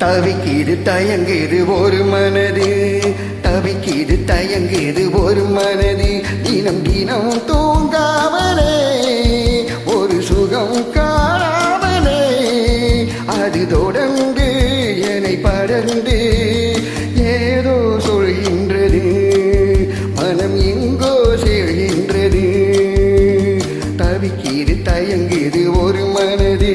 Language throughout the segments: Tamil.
தவிக்கிது தயங்குது ஒரு மனது, தவிக்கிது தயங்குது ஒரு மனது, தினம் தினம் தூங்காமலே ஒரு சுகம் காணாமலே அது தொடர்ந்து என்னை படர்ந்து ஏதோ சொல்கின்றது, மனம் எங்கோ செல்கின்றது. தவிக்கிது தயங்குது ஒரு மனது.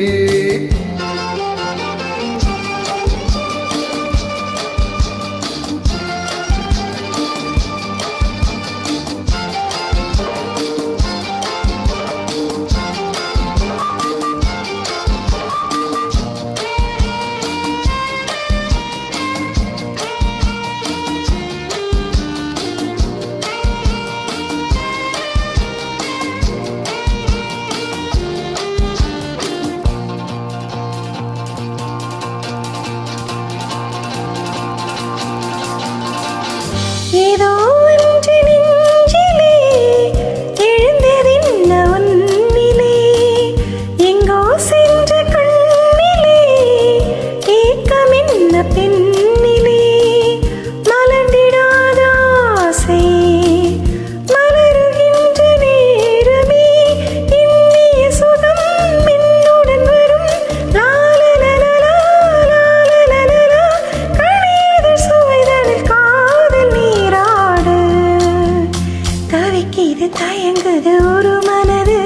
ஏதோ ஒன்று நெஞ்சிலே எழுந்ததென்ன உன்னிலே, எங்கோ சென்ற கண்ணிலே ஏக்கம் என்ன பெண்ணிலே, மலர்ந்திடாத ஆசை மலருகின்ற நேரமே, இன்னிய சுகம் என்னுடன் வரும். லாலலலலா லாலலலலா கணியதர் சுவைதனில் காதல் நீராடு. தவிக்கிது தயங்குது ஒரு மனது.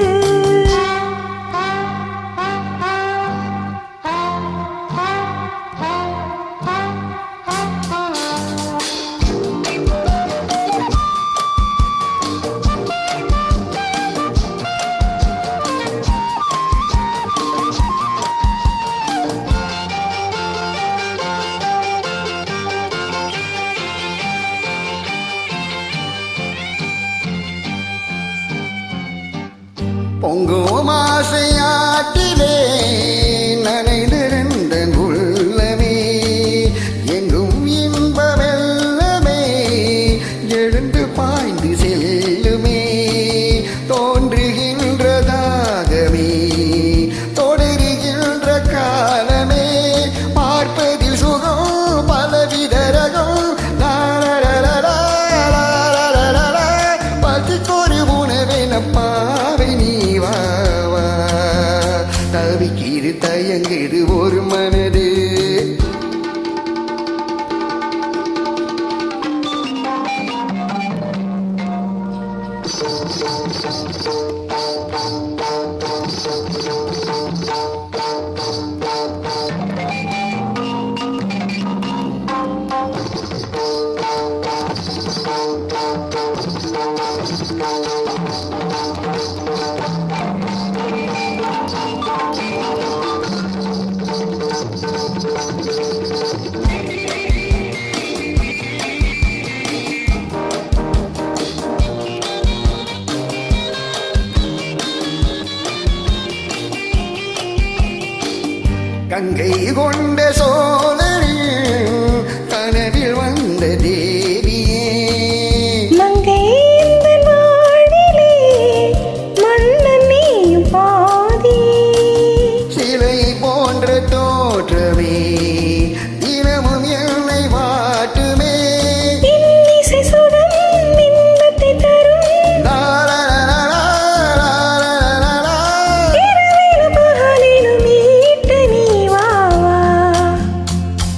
பொங்கும் ஆசையாட்டிலே நனைந்திருந்த உள்ளமே, எங்கும் இன்ப வெள்ளமே எழுந்து பாய்ந்து செல்லுமே, தோன்றுகின்ற தாகமே தொடருகின்ற காலமே, பார்ப்பதில் சுகம் பலவித ரகம். லாலலலலா லாலலலலா பசிக்கொரு உணவென பாவை நீ வா வா. தவிக்கிது தயங்குது ஒரு மனது. கங்கை கொண்ட சோழரில் கனவில் வந்த தேவியே, மங்கை இந்த நாளிலே மன்னன் நீயும் பாதி, சிலை போன்ற தோற்றமே தினமும் என்னை வாட்டுமே, இன்னிசை சுகம் இன்பத்தை தரும். லாலலலலா லாலலலலா இரவிலும் பகலிலும் மீட்ட நீ வா வா.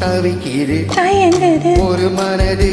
தவிக்கிது தயங்குது ஒரு மனது.